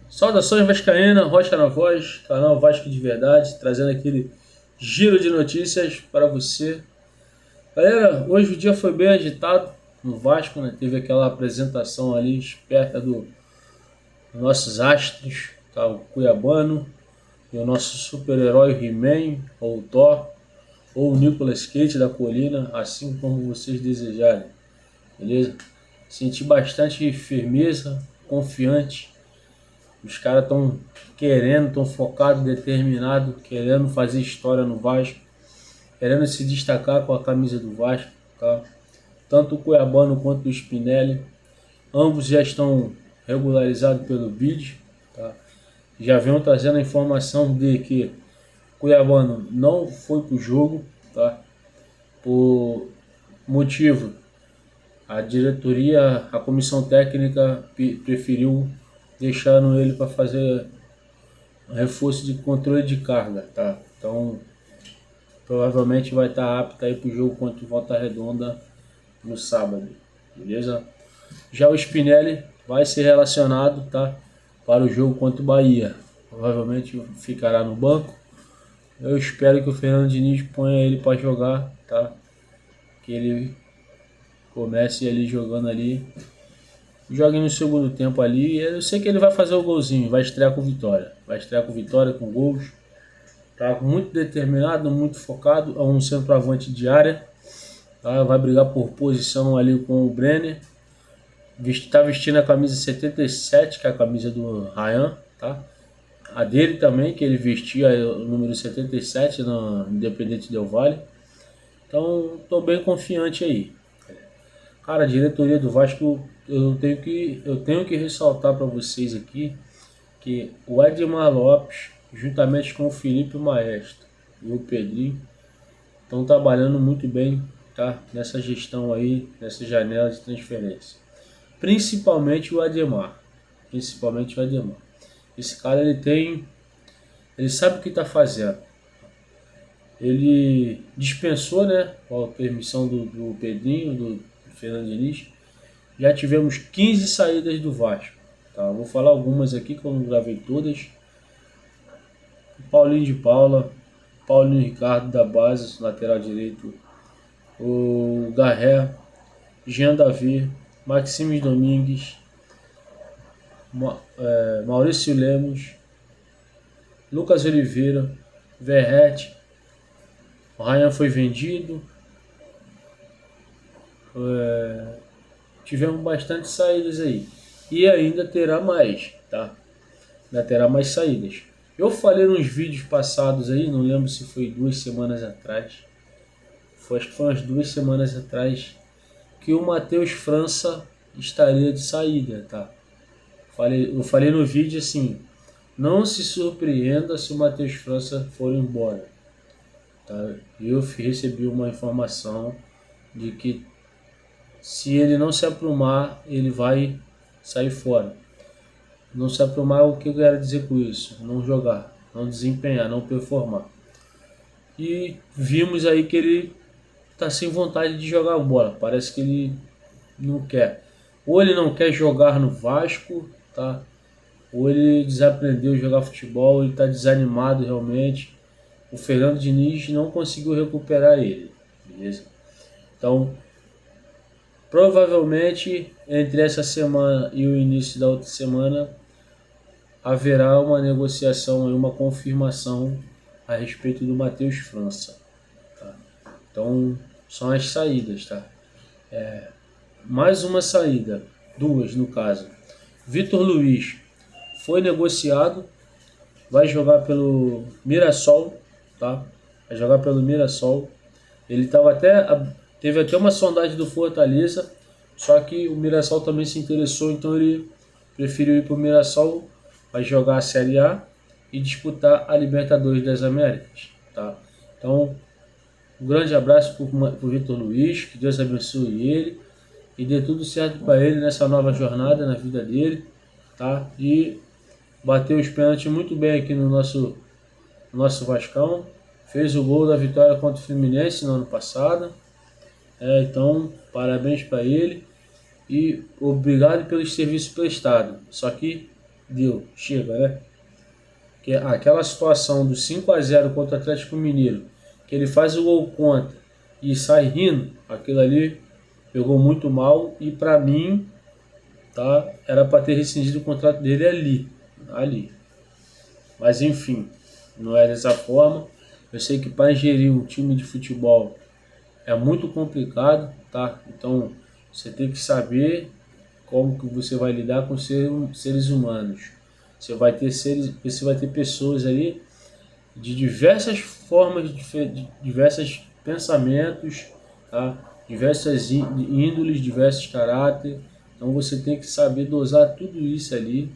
Saudações vascaína, Rocha na voz, canal Vasco de Verdade, trazendo aquele giro de notícias para você. Galera, hoje o dia foi bem agitado no Vasco, né? Teve aquela apresentação ali esperta dos nossos astros, tá? O Cuiabano e o nosso super-herói He-Man, ou o Thor, ou o Nicolas Cage da Colina, assim como vocês desejarem, beleza? Senti bastante firmeza, confiante. Os caras estão querendo, estão focados, determinados, querendo fazer história no Vasco, querendo se destacar com a camisa do Vasco, tá? Tanto o Cuiabano quanto o Spinelli, ambos já estão regularizados pelo BID, tá? Já venho trazendo a informação de que o Cuiabano não foi para o jogo, tá? Por motivo, a diretoria, a comissão técnica preferiu deixando ele para fazer reforço de controle de carga, tá? Então, provavelmente vai estar apto aí para o jogo contra o Volta Redonda no sábado, beleza? Já o Spinelli vai ser relacionado, tá? Para o jogo contra o Bahia. Provavelmente ficará no banco. Eu espero que o Fernando Diniz ponha ele para jogar, tá? Que ele comece ali jogando ali. Jogue no segundo tempo ali. Eu sei que ele vai fazer o golzinho, vai estrear com vitória. Vai estrear com vitória, com gols. Tá muito determinado, muito focado. É um centroavante de área. Tá? Vai brigar por posição ali com o Brenner. Tá vestindo a camisa 77, que é a camisa do Ryan. Tá? A dele também, que ele vestia o número 77 no Independente Del Valle. Então, tô bem confiante aí. Cara, a diretoria do Vasco, eu tenho que ressaltar para vocês aqui que o Edmar Lopes, juntamente com o Felipe Maestro e o Pedrinho, estão trabalhando muito bem, tá? Nessa gestão aí, nessa janela de transferência. Principalmente o Ademar. Principalmente o Ademar. Esse cara, ele sabe o que está fazendo. Ele dispensou, né, com a permissão do Pedrinho, do Fernando Diniz. Já tivemos 15 saídas do Vasco. Tá? Vou falar algumas aqui que eu não gravei todas. Paulinho de Paula, Paulinho Ricardo da base, lateral direito, o Garré, Jean Davi, Maximes Domingues, Maurício Lemos, Lucas Oliveira, Verrete, o Ryan foi vendido. Tivemos bastante saídas aí. E ainda terá mais, tá? Ainda terá mais saídas. Eu falei nos vídeos passados aí, não lembro se foi 2 semanas atrás. Acho que foi umas 2 semanas atrás, que o Matheus França estaria de saída, tá? Eu falei no vídeo assim, não se surpreenda se o Matheus França for embora. Tá? Eu recebi uma informação de que se ele não se aprumar, ele vai sair fora. Não se aprumar, o que eu quero dizer com isso? Não jogar, não desempenhar, não performar. E vimos aí que ele está sem vontade de jogar bola. Parece que ele não quer. Ou ele não quer jogar no Vasco, tá? Ou ele desaprendeu a jogar futebol, ele está desanimado realmente. O Fernando Diniz não conseguiu recuperar ele, beleza? Então, provavelmente entre essa semana e o início da outra semana haverá uma negociação e uma confirmação a respeito do Matheus França. Tá? Então, são as saídas, tá? Mais uma saída, 2 no caso. Vitor Luiz foi negociado, vai jogar pelo Mirassol, tá? Vai jogar pelo Mirassol. Ele teve até uma sondagem do Fortaleza, só que o Mirassol também se interessou, então ele preferiu ir para o Mirassol, vai jogar a Série A e disputar a Libertadores das Américas, tá? Então, um grande abraço para o Vitor Luiz, que Deus abençoe ele e dê tudo certo para ele nessa nova jornada na vida dele, tá? E bateu os pênaltis muito bem aqui no nosso Vascão, fez o gol da vitória contra o Fluminense no ano passado. Então, parabéns para ele e obrigado pelo serviço prestado. Só que deu, chega, né? Que aquela situação do 5-0 contra o Atlético Mineiro, que ele faz o gol contra e sai rindo, aquilo ali pegou muito mal e para mim, tá, era para ter rescindido o contrato dele ali. Mas enfim, não é dessa forma. Eu sei que para gerir um time de futebol é muito complicado, tá? Então você tem que saber como que você vai lidar com seres humanos. Você vai ter pessoas ali de diversas formas, de diversos pensamentos, tá? Diversas índoles, diversos caráteres. Então você tem que saber dosar tudo isso ali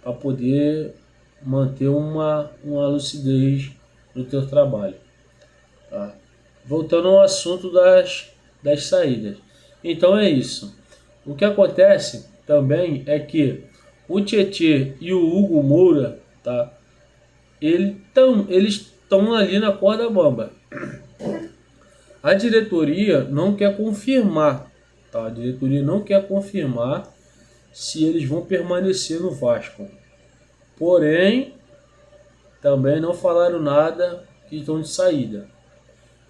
para poder manter uma lucidez no teu trabalho. Tá? Voltando ao assunto das saídas. Então é isso. O que acontece também é que o Tietê e o Hugo Moura, tá? Eles estão ali na corda bamba. A diretoria não quer confirmar, tá? A diretoria não quer confirmar se eles vão permanecer no Vasco. Porém, também não falaram nada que estão de saída.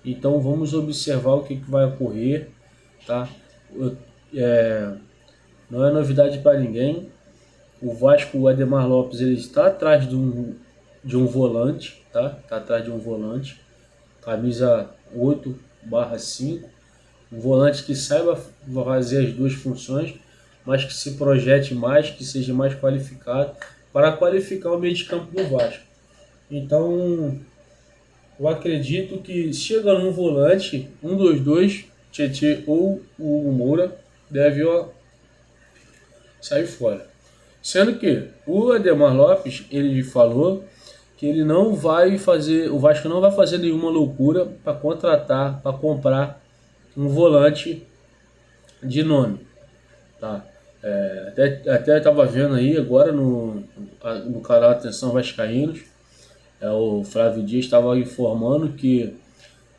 Então vamos observar o que vai ocorrer, tá? Não é novidade para ninguém. O Vasco, o Ademar Lopes, ele está atrás de um volante, tá? Está atrás de um volante, camisa 8/5, um volante que saiba fazer as duas funções, mas que se projete mais, que seja mais qualificado para qualificar o meio de campo do Vasco. Então, eu acredito que chega num volante, um dos dois, Tietê ou o Hugo Moura, deve sair fora. Sendo que o Ademar Lopes, ele falou que ele não vai fazer, o Vasco não vai fazer nenhuma loucura para contratar, para comprar um volante de nome, tá? Até estava vendo aí agora no canal Atenção Vascaínos, o Flávio Dias estava informando que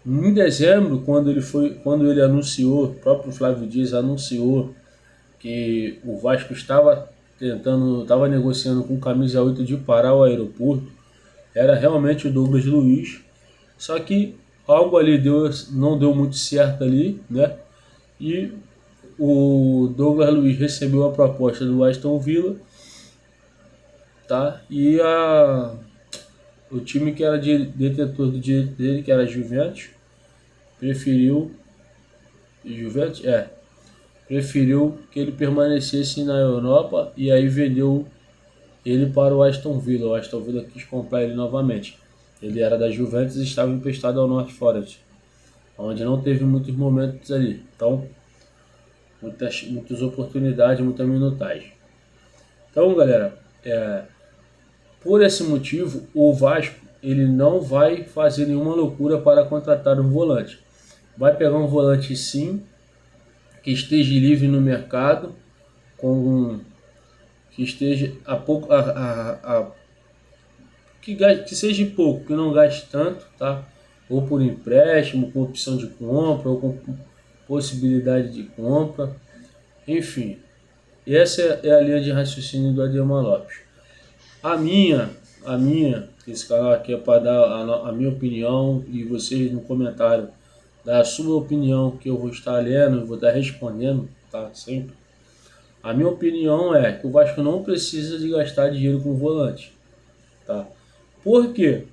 em dezembro, quando ele anunciou, o próprio Flávio Dias anunciou que o Vasco estava negociando com o camisa 8 de Pará ao aeroporto, era realmente o Douglas Luiz, só que algo ali não deu muito certo ali, né? E o Douglas Luiz recebeu a proposta do Aston Villa, tá? E o time que era detentor do direito dele, que era a Juventus, preferiu que ele permanecesse na Europa e aí vendeu ele para o Aston Villa. O Aston Villa quis comprar ele novamente. Ele era da Juventus e estava emprestado ao North Forest, onde não teve muitos momentos ali. Então, muitas oportunidades, muita minutagem. Então, galera, por esse motivo, o Vasco ele não vai fazer nenhuma loucura para contratar um volante. Vai pegar um volante, sim, que esteja livre no mercado, que esteja que seja pouco, que não gaste tanto, tá? Ou por empréstimo, com opção de compra, ou com possibilidade de compra, enfim. Essa é a linha de raciocínio do Ademar Lopes. A minha, esse canal aqui é para dar a minha opinião e vocês no comentário dar a sua opinião, que eu vou estar lendo, vou estar respondendo, tá? Sempre. A minha opinião é que o Vasco não precisa de gastar dinheiro com volante, tá? Por quê?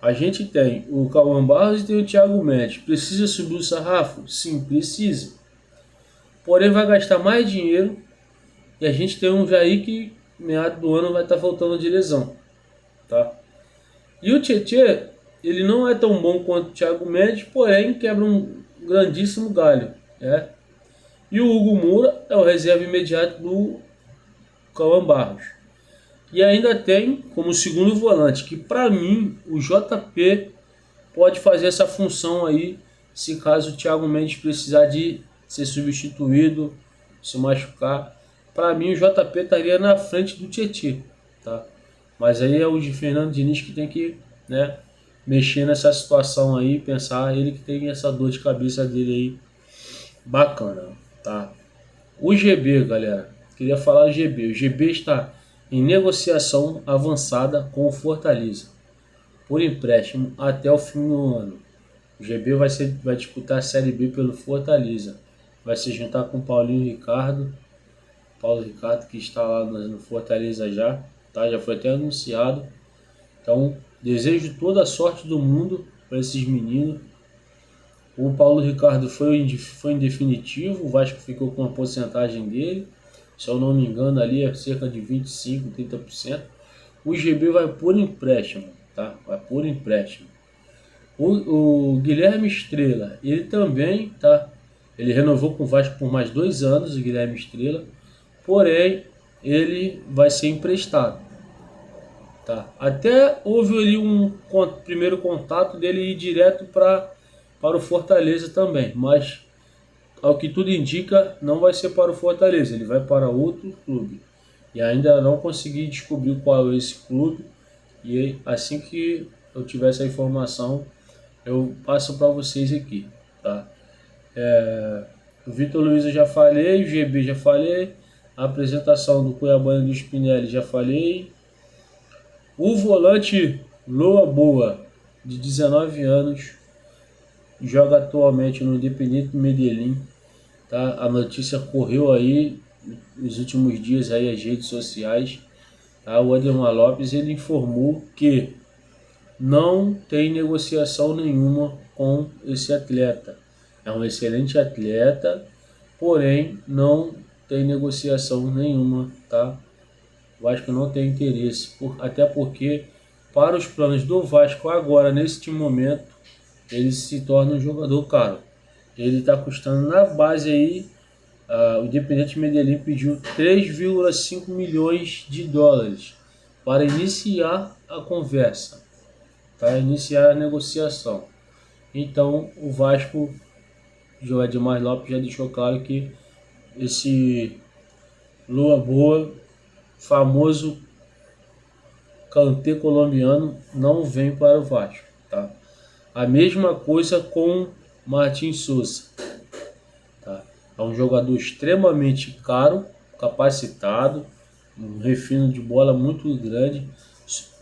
A gente tem o Cauã Barros e tem o Thiago Mendes. Precisa subir o sarrafo? Sim, precisa. Porém, vai gastar mais dinheiro e a gente tem um Jair que meado do ano vai estar voltando de lesão, tá? E o Tietê, ele não é tão bom quanto o Thiago Mendes, porém quebra um grandíssimo galho, né? E o Hugo Moura é o reserva imediato do Cauã Barros. E ainda tem como segundo volante, que para mim o JP pode fazer essa função aí, se caso o Thiago Mendes precisar de ser substituído, se machucar. Para mim o JP estaria na frente do Tietê, tá? Mas aí é o de Fernando Diniz que tem que, né, mexer nessa situação aí, pensar, ele que tem essa dor de cabeça dele aí, bacana, tá? O GB, galera, queria falar do GB. O GB está em negociação avançada com o Fortaleza, por empréstimo até o fim do ano. O GB vai disputar a Série B pelo Fortaleza. Vai se juntar com o Paulo Ricardo que está lá no Fortaleza já, tá? Já foi até anunciado. Então, desejo toda a sorte do mundo para esses meninos. O Paulo Ricardo foi em definitivo, o Vasco ficou com a porcentagem dele, se eu não me engano ali é cerca de 25, 30%. O GB vai por empréstimo, tá? Vai por empréstimo. O Guilherme Estrela, ele também, tá? Ele renovou com o Vasco por mais 2 anos, o Guilherme Estrela, porém ele vai ser emprestado, tá? Até houve ali um primeiro contato dele ir direto para o Fortaleza também, mas ao que tudo indica não vai ser para o Fortaleza, ele vai para outro clube. E ainda não consegui descobrir qual é esse clube, e assim que eu tiver essa informação eu passo para vocês aqui, tá? O Vitor Luiz eu já falei, o GB já falei, a apresentação do Cuiabano e do Spinelli já falei. O volante Loa Boa, de 19 anos, joga atualmente no Independiente Medellín, tá? A notícia correu aí nos últimos dias aí as redes sociais, tá? O Ademar Lopes ele informou que não tem negociação nenhuma com esse atleta. É um excelente atleta, porém não tem negociação nenhuma, tá? O Vasco não tem interesse, até porque para os planos do Vasco agora, neste momento, ele se torna um jogador caro. Ele está custando na base aí, o Independiente Medellín pediu 3,5 milhões de dólares para iniciar a conversa, para iniciar a negociação. Então o Vasco, o Ademar Lopes já deixou claro que esse Lua Boa, famoso Kanté colombiano, não vem para o Vasco, tá? A mesma coisa com Martin Souza, tá? É um jogador extremamente caro, capacitado, um refino de bola muito grande,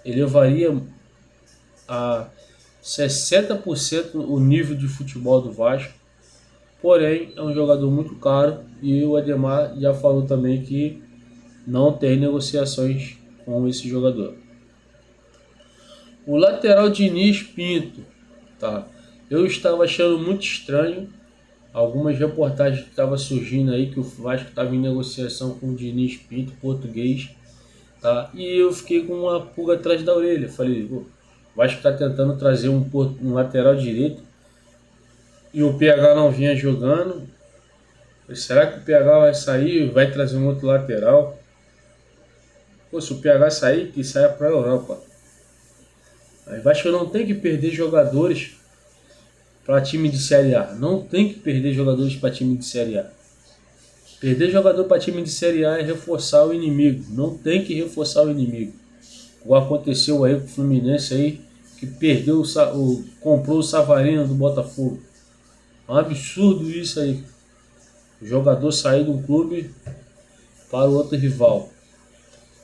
elevaria a 60% o nível de futebol do Vasco, porém é um jogador muito caro e o Ademar já falou também que não tem negociações com esse jogador. O lateral Diniz Pinto, tá? Eu estava achando muito estranho algumas reportagens que estavam surgindo aí que o Vasco estava em negociação com o Diniz Pinto, português, tá? E eu fiquei com uma pulga atrás da orelha. Falei, o Vasco está tentando trazer um lateral direito e o PH não vinha jogando. Será que o PH vai sair e vai trazer um outro lateral? Pô, se o PH sair, que saia para a Europa. Aí Vasco não tem que perder jogadores para time de Série A. Não tem que perder jogadores para time de Série A. Perder jogador para time de Série A é reforçar o inimigo. Não tem que reforçar o inimigo. O aconteceu aí com o Fluminense aí, que perdeu comprou o Savarino do Botafogo. É um absurdo isso aí. O jogador sair de um clube para o outro rival.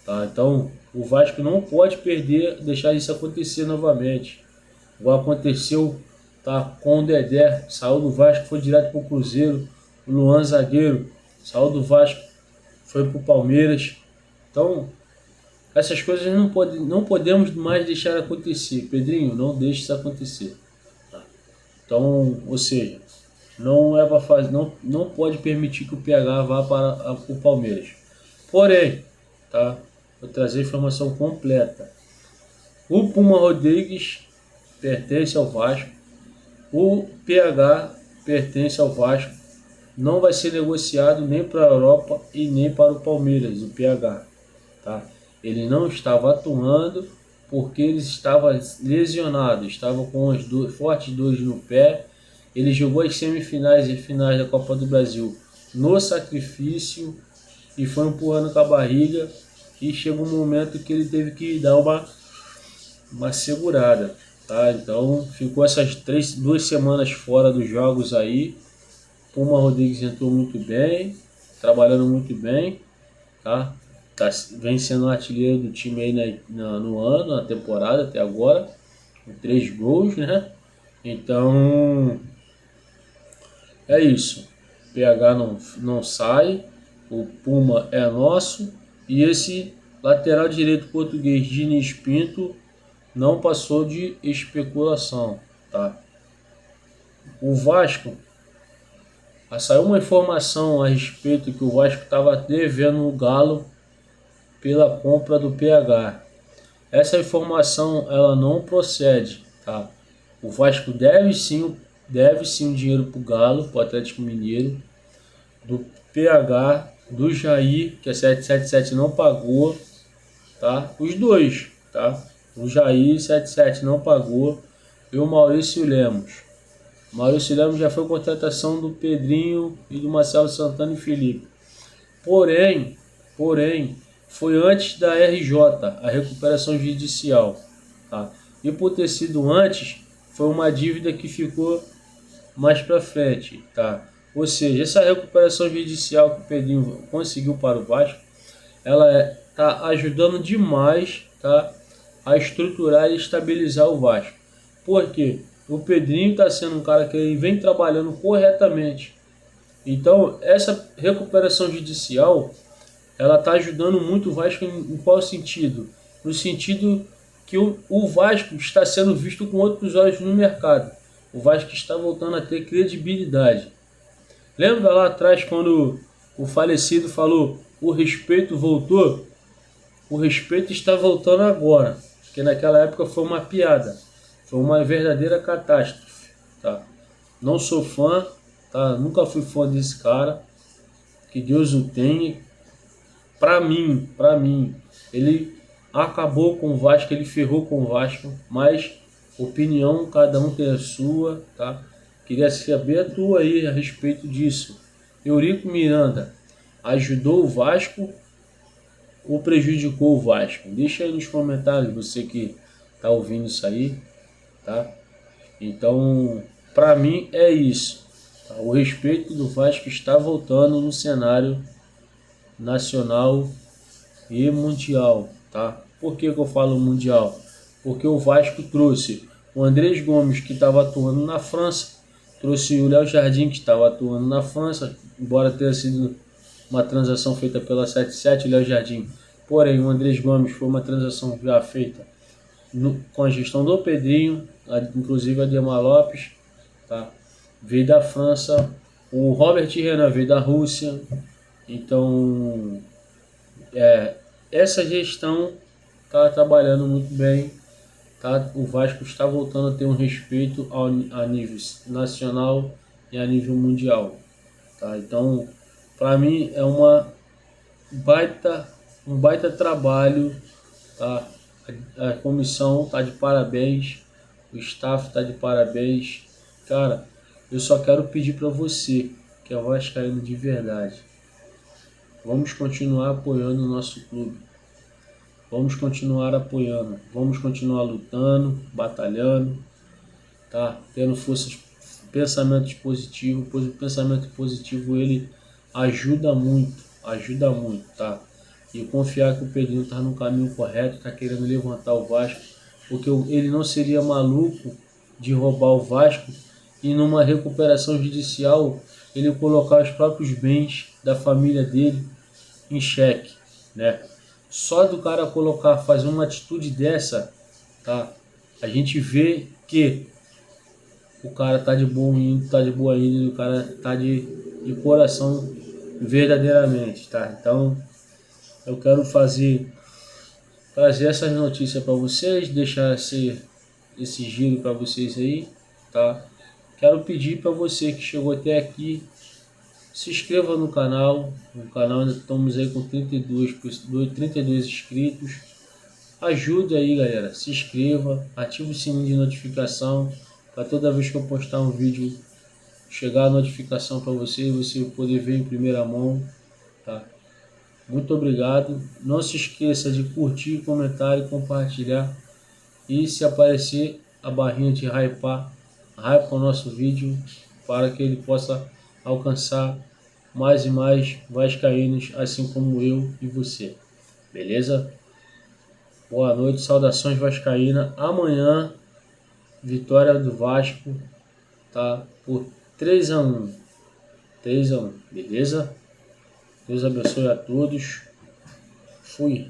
Tá? Então o Vasco não pode deixar isso acontecer novamente. O aconteceu, tá, com o Dedé, saiu do Vasco, foi direto para o Cruzeiro. O Luan zagueiro saiu do Vasco, foi para o Palmeiras. Então essas coisas não podemos mais deixar acontecer. Pedrinho, não deixe isso acontecer. Tá? Então, ou seja, não é para fazer, não pode permitir que o PH vá para o Palmeiras. Porém, tá? Vou trazer a informação completa. O Puma Rodrigues pertence ao Vasco. O PH pertence ao Vasco. Não vai ser negociado nem para a Europa e nem para o Palmeiras, o PH. Tá? Ele não estava atuando porque ele estava lesionado, estava com as fortes dores no pé. Ele jogou as semifinais e finais da Copa do Brasil no sacrifício e foi empurrando com a barriga. E chegou um momento que ele teve que dar uma segurada, tá? Então ficou essas 2 semanas fora dos jogos aí. Puma Rodrigues entrou muito bem, trabalhando muito bem, tá? vem sendo artilheiro do time aí no ano, na temporada até agora, com 3 gols, né? Então é isso. PH não sai, o Puma é nosso e esse lateral direito português Diniz Pinto não passou de especulação, tá? O Vasco, saiu uma informação a respeito que o Vasco estava devendo o Galo pela compra do PH. Essa informação ela não procede, tá? O Vasco deve sim dinheiro para o Galo, para o Atlético Mineiro, do PH, do Jair, que a 777 não pagou, tá? Os dois, tá? O Jair 77 não pagou e o Maurício Lemos. O Maurício Lemos já foi contratação do Pedrinho e do Marcelo Santana e Felipe. Porém, foi antes da RJ, a recuperação judicial, tá? E por ter sido antes, foi uma dívida que ficou mais para frente, tá? Ou seja, essa recuperação judicial que o Pedrinho conseguiu para o Vasco, ela está ajudando demais, tá, a estruturar e estabilizar o Vasco. Por quê? O Pedrinho está sendo um cara que ele vem trabalhando corretamente. Então, essa recuperação judicial, ela está ajudando muito o Vasco em qual sentido? No sentido que o Vasco está sendo visto com outros olhos no mercado. O Vasco está voltando a ter credibilidade. Lembra lá atrás quando o falecido falou o respeito voltou? O respeito está voltando agora, porque naquela época foi uma piada, foi uma verdadeira catástrofe, tá? Não sou fã, tá? Nunca fui fã desse cara, que Deus o tenha. Para mim, ele acabou com o Vasco, ele ferrou com o Vasco, mas opinião, cada um tem a sua, tá? Queria saber a tua aí a respeito disso. Eurico Miranda ajudou o Vasco ou prejudicou o Vasco? Deixa aí nos comentários, você que tá ouvindo isso aí, tá? Então, para mim é isso, tá? O respeito do Vasco está voltando no cenário nacional e mundial, tá? Por que eu falo mundial? Porque o Vasco trouxe o Andrés Gomes, que estava atuando na França, trouxe o Léo Jardim, que estava atuando na França, embora tenha sido uma transação feita pela 77, o Léo Jardim. Porém, o Andrés Gomes foi uma transação já feita com a gestão do Pedrinho, inclusive a Demar Lopes, tá? Veio da França. O Robert Renan veio da Rússia. Então, essa gestão está trabalhando muito bem, tá? O Vasco está voltando a ter um respeito a nível nacional e a nível mundial, tá? Então, para mim é um baita trabalho, tá? A comissão está de parabéns, o staff está de parabéns, cara. Eu só quero pedir para você, que é vascaíno de verdade, vamos continuar apoiando o nosso clube. Vamos continuar apoiando. Vamos continuar lutando, batalhando, tá? Tendo forças, pensamentos positivos. Pois o pensamento positivo ele ajuda muito, tá? E confiar que o Pedrinho tá no caminho correto, tá querendo levantar o Vasco, porque ele não seria maluco de roubar o Vasco e numa recuperação judicial ele colocar os próprios bens da família dele em xeque, né? Só do cara fazer uma atitude dessa, tá? A gente vê que o cara tá de boa índole, o cara tá de coração verdadeiramente, tá? Então, eu quero trazer essas notícias para vocês, deixar esse giro para vocês aí, tá? Quero pedir para você que chegou até aqui, se inscreva no canal. No canal ainda estamos aí com 32 inscritos. Ajude aí, galera. Se inscreva, ative o sininho de notificação para toda vez que eu postar um vídeo chegar a notificação para você e você poder ver em primeira mão, tá? Muito obrigado. Não se esqueça de curtir, comentar e compartilhar. E se aparecer a barrinha de hype o nosso vídeo para que ele possa alcançar mais e mais vascaínos, assim como eu e você. beleza? Boa noite, saudações vascaína. Amanhã, vitória do Vasco, tá? Por 3-1. 3-1, beleza? Deus abençoe a todos. Fui.